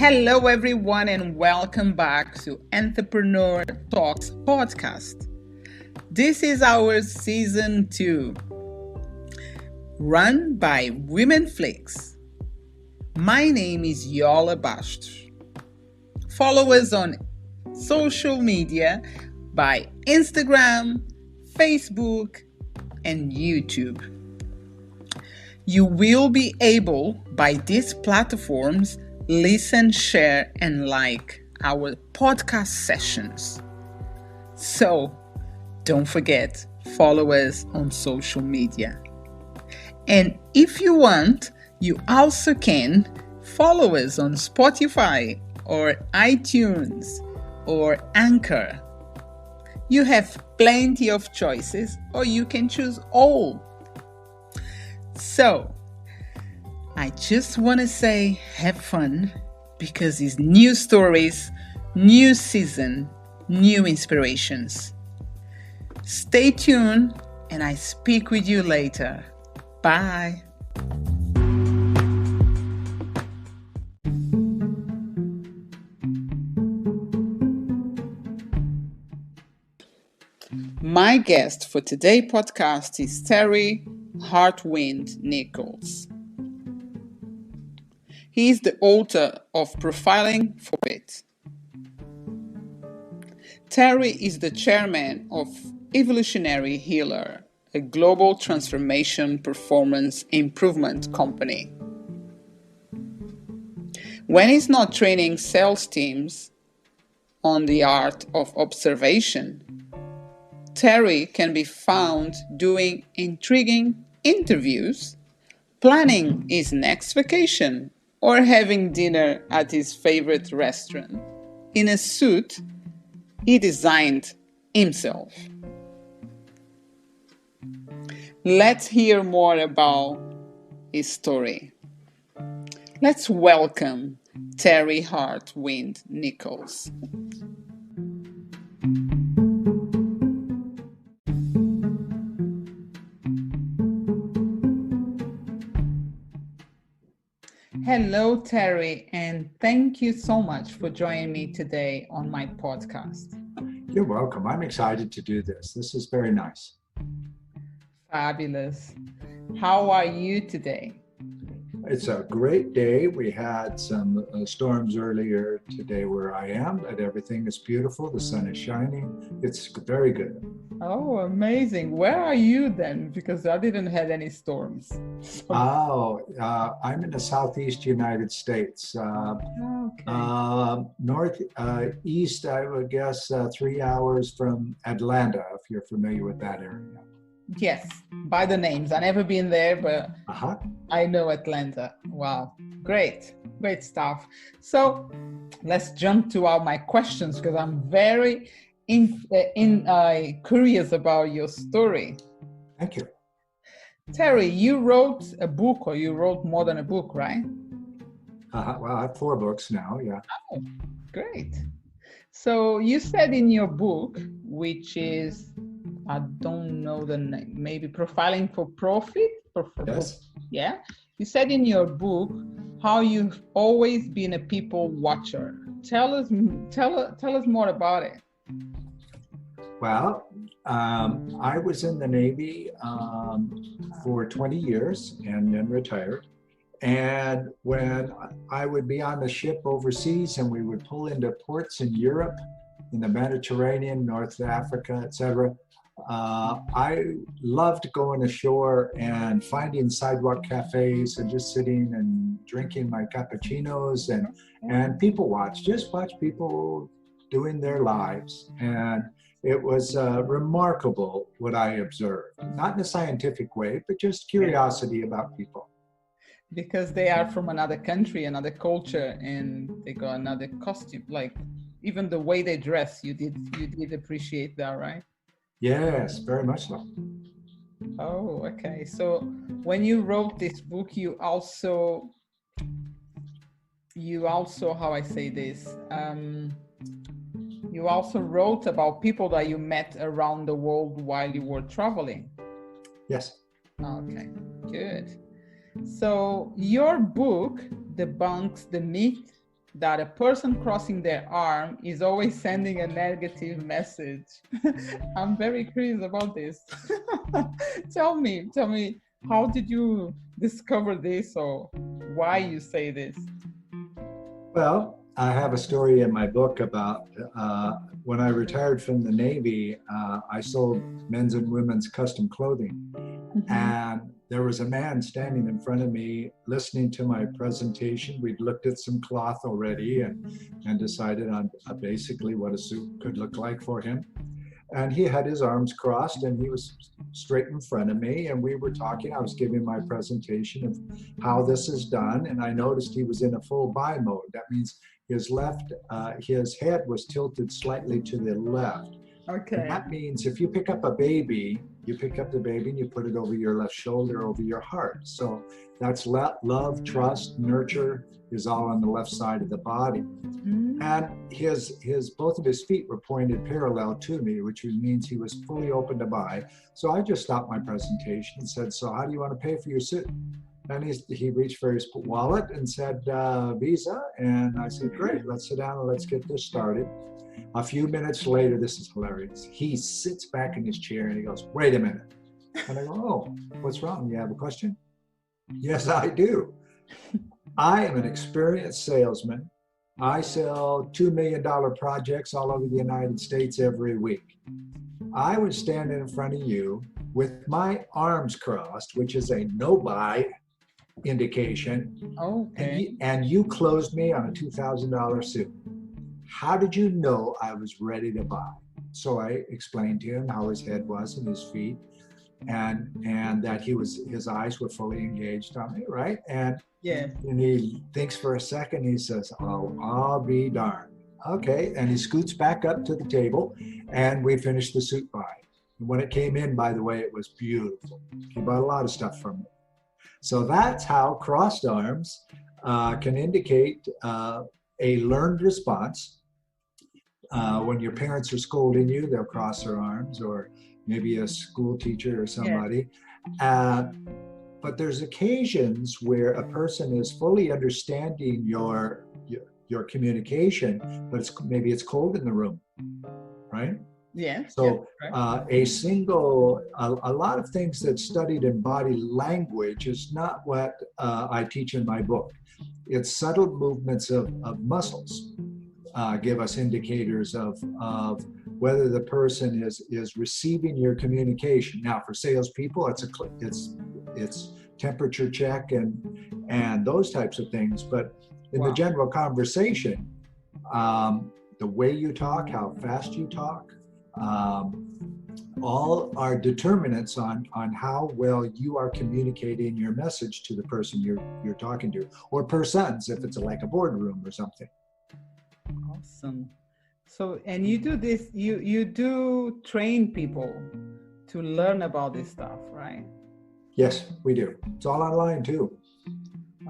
Hello, everyone, and welcome back to Entrepreneur Talks podcast. This is our season 2, run by Women Flix. My name is Yola Bastos. Follow us on social media by Instagram, Facebook, and YouTube. You will be able, by these platforms, listen, share, and like our podcast sessions. So, don't forget, follow us on social media. And if you want, you also can follow us on Spotify or iTunes or Anchor. You have plenty of choices, or you can choose all. So, I just want to say have fun, because it's new stories, new season, new inspirations. Stay tuned, and I speak with you later. Bye. My guest for today's podcast is Terry Earthwind Nichols. He is the author of Profiling for It. Terry is the chairman of Evolutionary Healer, a global transformation performance improvement company. When he's not training sales teams on the art of observation, Terry can be found doing intriguing interviews, planning his next vacation, or having dinner at his favorite restaurant in a suit he designed himself. Let's hear more about his story. Let's welcome Terry Earthwind Nichols. Hello, Terry, and thank you so much for joining me today on my podcast. You're welcome. I'm excited to do this. This is very nice. Fabulous. How are you today? It's a great day. We had some storms earlier today where I am, but everything is beautiful. The sun is shining. It's very good. Oh, amazing. Where are you then? Because I didn't have any storms. I'm in the southeast United States. Northeast, I would guess 3 hours from Atlanta, if you're familiar with that area. Yes, by the names. I've never been there, but I know Atlanta. Wow, great stuff. So let's jump to all my questions, because I'm very curious about your story. Thank you. Terry, you wrote a book, or you wrote more than a book, right? Well, I have 4 books now, yeah. Oh, great. So you said in your book, which is, I don't know the name, maybe Profiling for Profit? Yes. Yeah. You said in your book how you've always been a people watcher. Tell us more about it. Well, I was in the Navy for 20 years and then retired. And when I would be on the ship overseas and we would pull into ports in Europe, in the Mediterranean, North Africa, etc., I loved going ashore and finding sidewalk cafes and just sitting and drinking my cappuccinos and people watch people doing their lives. And it was remarkable what I observed, not in a scientific way, but just curiosity about people. Because they are from another country, another culture, and they got another costume, like even the way they dress, you did appreciate that, right? Yes, very much so. Oh, okay. So when you wrote this book, you also, how I say this, you also wrote about people that you met around the world while you were traveling. Yes. Okay, good. So your book debunks the myth that a person crossing their arm is always sending a negative message. I'm very curious about this. Tell me, how did you discover this, or why you say this? Well, I have a story in my book about when I retired from the Navy, I sold men's and women's custom clothing. Mm-hmm. And there was a man standing in front of me listening to my presentation. We'd looked at some cloth already and decided on basically what a suit could look like for him. And he had his arms crossed and he was straight in front of me, and we were talking. I was giving my presentation of how this is done, and I noticed he was in a full buy mode. That means his head was tilted slightly to the left. Okay. And that means if you pick up a baby, you pick up the baby and you put it over your left shoulder, over your heart. So that's love, trust, nurture is all on the left side of the body. Mm-hmm. And both of his feet were pointed parallel to me, which means he was fully open to buy. So I just stopped my presentation and said, so how do you want to pay for your suit? And he reached for his wallet and said, Visa. And I said, great, let's sit down and let's get this started. A few minutes later, this is hilarious. He sits back in his chair and he goes, wait a minute. And I go, oh, what's wrong? You have a question? Yes, I do. I am an experienced salesman. I sell $2 million projects all over the United States every week. I was standing in front of you with my arms crossed, which is a no buy indication. Okay. And you closed me on a $2,000 suit. How did you know I was ready to buy? So I explained to him how his head was and his feet, and that his eyes were fully engaged on me, right? And he thinks for a second. He says, "Oh, I'll be darned." Okay, and he scoots back up to the table, and we finished the suit buy. And when it came in, by the way, it was beautiful. He bought a lot of stuff from me. So that's how crossed arms can indicate a learned response. When your parents are scolding you, they'll cross their arms, or maybe a school teacher or somebody. But there's occasions where a person is fully understanding your communication, but maybe it's cold in the room, right? Yeah. So a lot of things that's studied in body language is not what I teach in my book. It's subtle movements of muscles. Give us indicators of whether the person is receiving your communication. Now, for salespeople, it's temperature check and those types of things. But in the general conversation, the way you talk, how fast you talk, all are determinants on how well you are communicating your message to the person you're talking to, or persons if it's like a boardroom or something. Awesome. So, and you do this, you do train people to learn about this stuff, right? Yes, we do. It's all online too.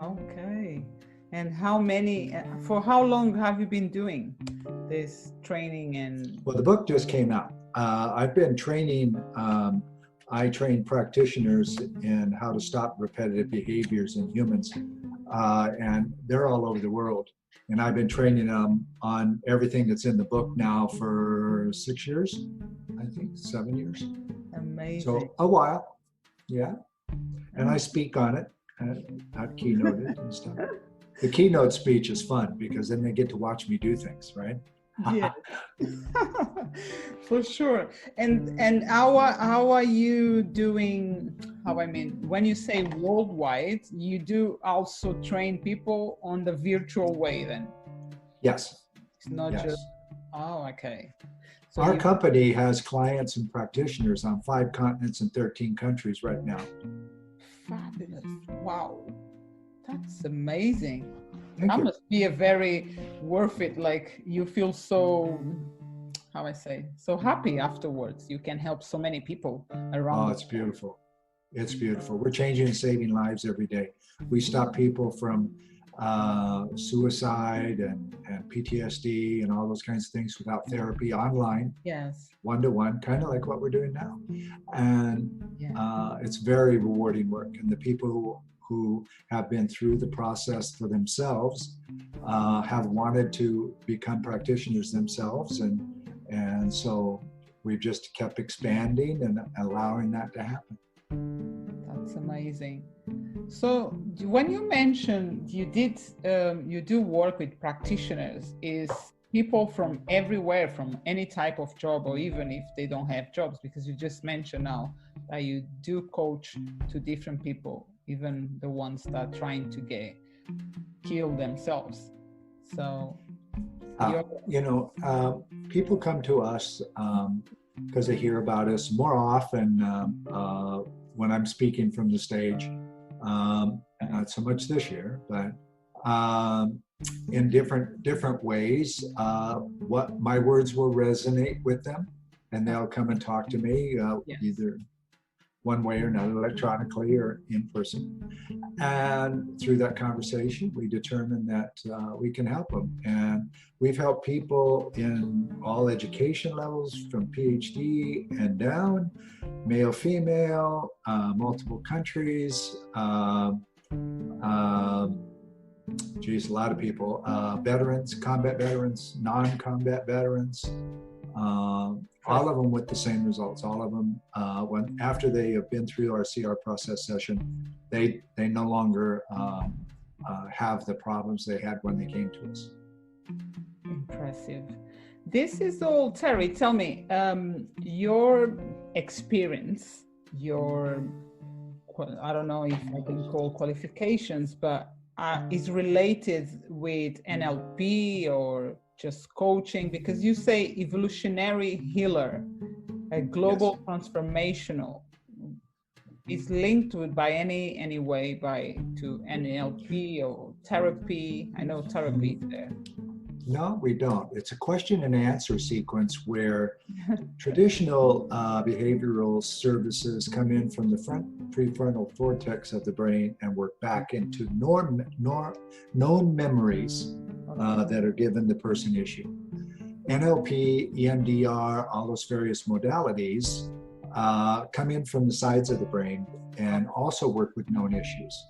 Okay. And for how long have you been doing this training? Well, the book just came out. I've been training, I train practitioners in how to stop repetitive behaviors in humans, and they're all over the world. And I've been training them on everything that's in the book now for 6 years, I think 7 years. Amazing. So a while, yeah. And I speak on it, I've keynoted and stuff. The keynote speech is fun because then they get to watch me do things, right? Yeah, for sure. And how are you doing? When you say worldwide, you do also train people on the virtual way then? Yes. It's not just. Oh, okay. So our company has clients and practitioners on 5 continents and 13 countries right now. Fabulous! Wow, that's amazing. Thank you. Must be a very worth it. Like you feel so, so happy afterwards. You can help so many people around. Oh, it's beautiful. It's beautiful. We're changing and saving lives every day. We stop people from suicide and PTSD and all those kinds of things without therapy online, Yes. one-to-one, kind of like what we're doing now. And it's very rewarding work. And the people who have been through the process for themselves have wanted to become practitioners themselves. And so we've just kept expanding and allowing that to happen. That's amazing. So when you mentioned you do work with practitioners, is people from everywhere, from any type of job, or even if they don't have jobs, because you just mentioned now that you do coach to different people, even the ones that are trying to kill themselves. So people come to us because they hear about us more often when I'm speaking from the stage. Not so much this year, but in different ways. What my words will resonate with them, and they'll come and talk to me either one way or another, electronically or in person. And through that conversation, we determine that we can help them. And we've helped people in all education levels, from PhD and down, male, female, multiple countries, a lot of people, veterans, combat veterans, non-combat veterans, all of them with the same results. All of them, after they have been through our CR process session, they no longer have the problems they had when they came to us. Impressive. This is all, Terry, tell me, your experience, I don't know if I can call qualifications, but is related with NLP or just coaching, because you say evolutionary healer, a global transformational, is linked with by any way to NLP or therapy. I know therapy is there. No, we don't. It's a question and answer sequence where traditional behavioral services come in from the front prefrontal cortex of the brain and work back into known memories that are given the person issue. NLP, EMDR, all those various modalities come in from the sides of the brain and also work with known issues.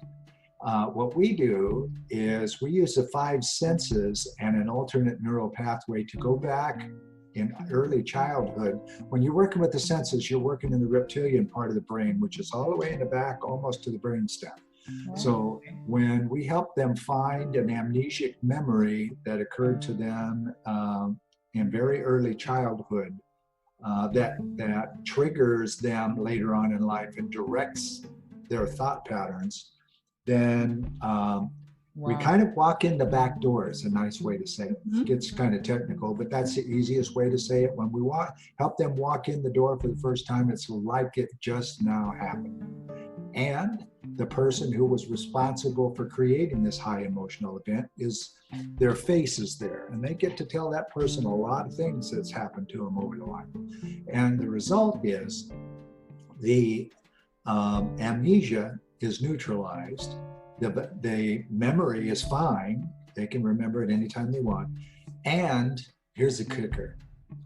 What we do is we use the 5 senses and an alternate neural pathway to go back in early childhood. When you're working with the senses, you're working in the reptilian part of the brain, which is all the way in the back, almost to the brainstem. So when we help them find an amnesic memory that occurred to them in very early childhood, that triggers them later on in life and directs their thought patterns, then we kind of walk in the back door is a nice way to say it. It gets kind of technical, but that's the easiest way to say it. When we help them walk in the door for the first time, it's like it just now happened. And the person who was responsible for creating this high emotional event their face is there, and they get to tell that person a lot of things that's happened to them over the life. And the result is the amnesia is neutralized. The memory is fine. They can remember it anytime they want. And here's the kicker.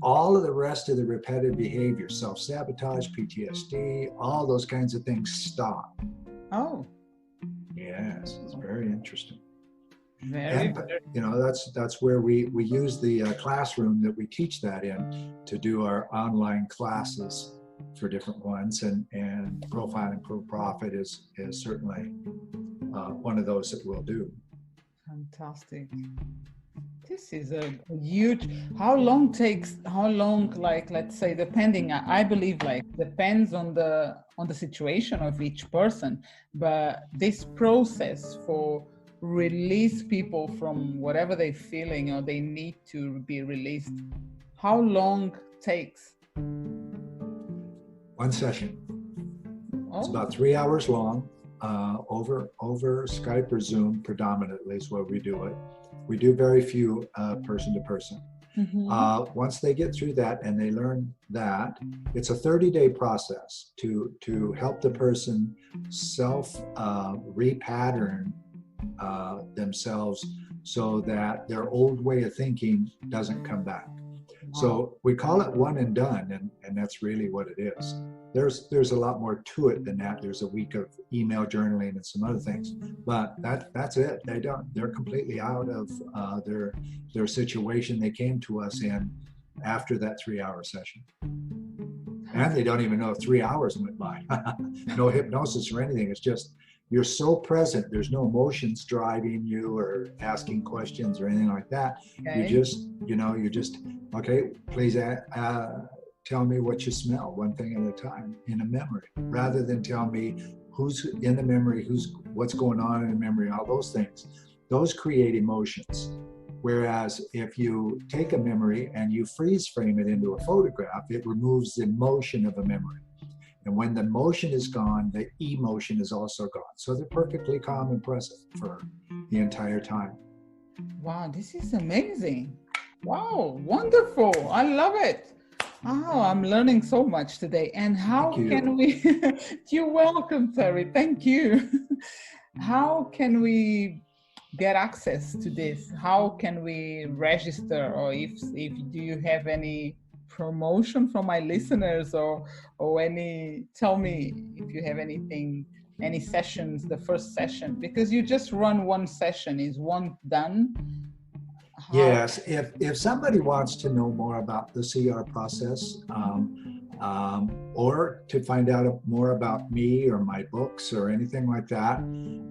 All of the rest of the repetitive behavior, self-sabotage, PTSD, all those kinds of things stop. Oh. Yes, it's very interesting. Very. That's where we use the classroom that we teach that in to do our online classes for different ones, and Profiling Pro Profit is certainly one of those that we'll do. Fantastic. This is a huge, how long, like, let's say, depending, I believe, like, depends on the situation of each person, but this process for release people from whatever they're feeling or they need to be released, how long takes? One session. It's about 3 hours long, over Skype or Zoom predominantly is where we do it. We do very few person to person. Once they get through that and they learn that, it's a 30-day process to help the person repattern themselves so that their old way of thinking doesn't come back. So we call it one and done, and that's really what it is. There's a lot more to it than that. There's a week of email journaling and some other things, but that's it. They're completely out of their situation they came to us in after that 3-hour session. And they don't even know if 3 hours went by. No hypnosis or anything. It's just you're so present. There's no emotions driving you or asking questions or anything like that. Okay. You're just, okay, please tell me what you smell, one thing at a time in a memory, rather than tell me who's in the memory, what's going on in the memory, all those things. Those create emotions. Whereas if you take a memory and you freeze frame it into a photograph, it removes the motion of a memory. And when the motion is gone, the emotion is also gone. So they're perfectly calm and present for the entire time. Wow, this is amazing. Wow, wonderful. I love it. Oh, I'm learning so much today. And how can we, you're welcome, Terry. Thank you. How can we get access to this? How can we register? Or if do you have any promotion for my listeners or tell me if you have any sessions, the first session, because you just run one session. Is one done? Yes, if somebody wants to know more about the CR process, or to find out more about me or my books or anything like that,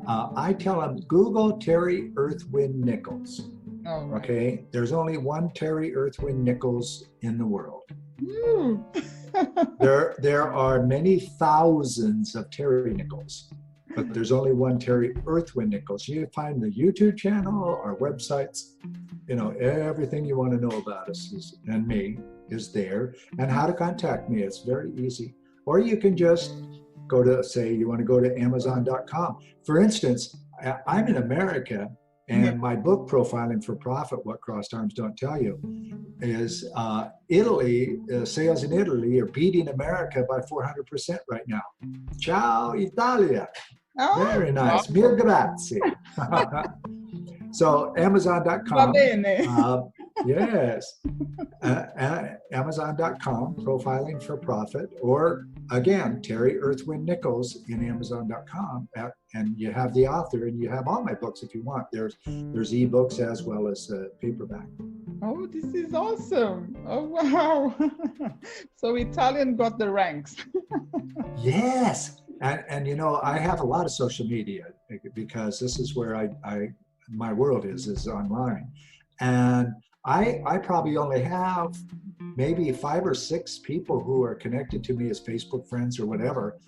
I tell them, Google Terry Earthwind Nichols. Oh, right. Okay, there's only one Terry Earthwind Nichols in the world. There are many thousands of Terry Nichols, but there's only one Terry Earthwind Nichols. You find the YouTube channel, our websites, everything you want to know about us and me is there, and how to contact me. It's very easy. Or you can just go to, say, you want to go to Amazon.com. For instance, I'm in America, and my book, Profiling for Profit, What Crossed Arms Don't Tell You, is Italy, sales in Italy are beating America by 400% right now. Ciao, Italia. Oh, very nice. Mille grazie. So Amazon.com. Yes. Amazon.com, Profiling for Profit, or again, Terry Earthwind Nichols in Amazon.com, and you have the author, and you have all my books if you want. There's ebooks as well as paperback. Oh, this is awesome. Oh, wow. So Italian got the ranks. Yes. And I have a lot of social media because this is where my world is online. And I probably only have maybe 5 or 6 people who are connected to me as Facebook friends or whatever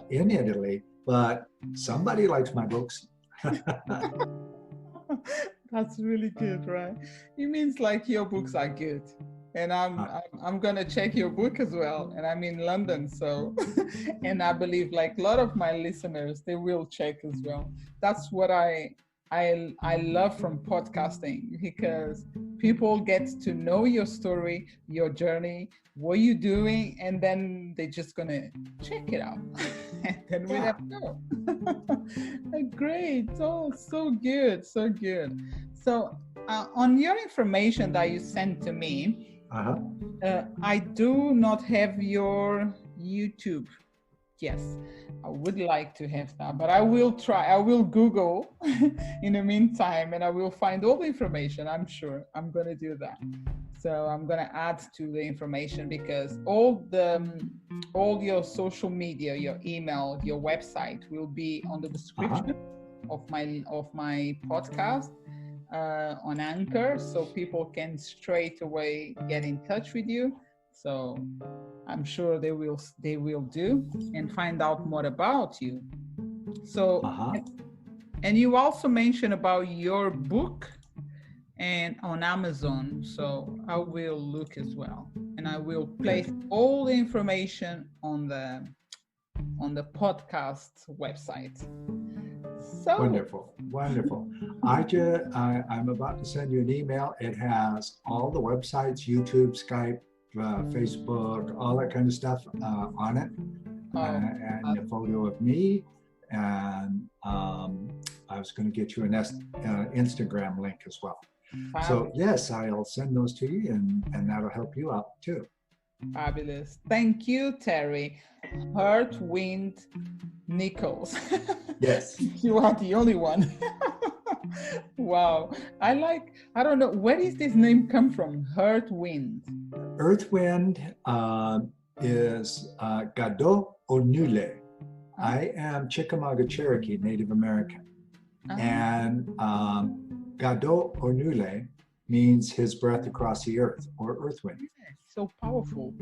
in Italy, but somebody likes my books. That's really good, right? It means like your books are good. And I'm gonna check your book as well. And I'm in London, so and I believe like a lot of my listeners, they will check as well. That's what I love from podcasting, because people get to know your story, your journey, what you're doing, and then they're just gonna check it out. And then we never know. Great. Oh, so good, so good. So on your information that you sent to me, I do not have your YouTube. Yes, I would like to have that, but I will try. I will Google in the meantime, and I will find all the information. I'm sure I'm going to do that. So I'm going to add to the information, because all your social media, your email, your website will be on the description of my podcast on Anchor, so people can straight away get in touch with you. So I'm sure they will do, and find out more about you. So, and you also mentioned about your book and on Amazon. So I will look as well, and I will place all the information on the podcast website. So wonderful. I'm about to send you an email. It has all the websites, YouTube, Skype, Facebook, all that kind of stuff on it, and a photo of me. And I was going to get you an Instagram link as well. Fabulous. So yes, I'll send those to you, and that'll help you out too. Fabulous. Thank you, Terry Earthwind Nichols. Yes. You are the only one. Wow. I don't know, where does this name come from? Earthwind. Earthwind is Gado Onule. I am Chickamauga Cherokee Native American. And Gado Onule means his breath across the earth, or earthwind. So powerful.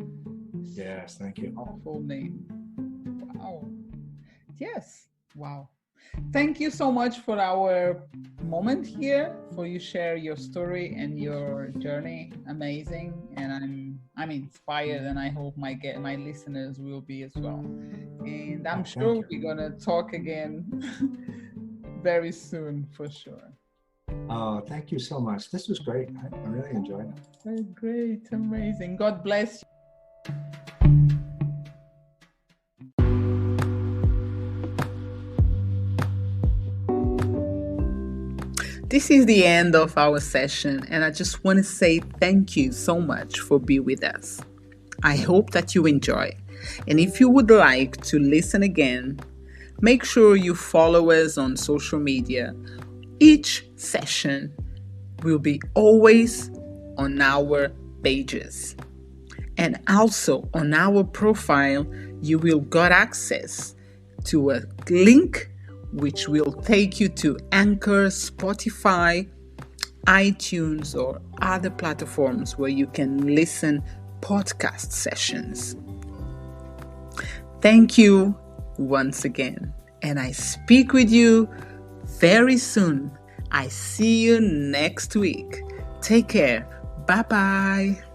Yes, thank you. Powerful name. Wow. Yes. Wow. Thank you so much for our moment here, for you share your story and your journey. Amazing. And I'm inspired, and I hope my listeners will be as well. And I'm sure we're gonna talk again very soon for sure. Oh, thank you so much. This was great. I really enjoyed it. Great, amazing. God bless you. This is the end of our session, and I just want to say thank you so much for being with us. I hope that you enjoy. And if you would like to listen again, make sure you follow us on social media. Each session will be always on our pages. And also on our profile, you will get access to a link which will take you to Anchor, Spotify, iTunes, or other platforms where you can listen podcast sessions. Thank you once again, and I speak with you very soon. I see you next week. Take care. Bye-bye.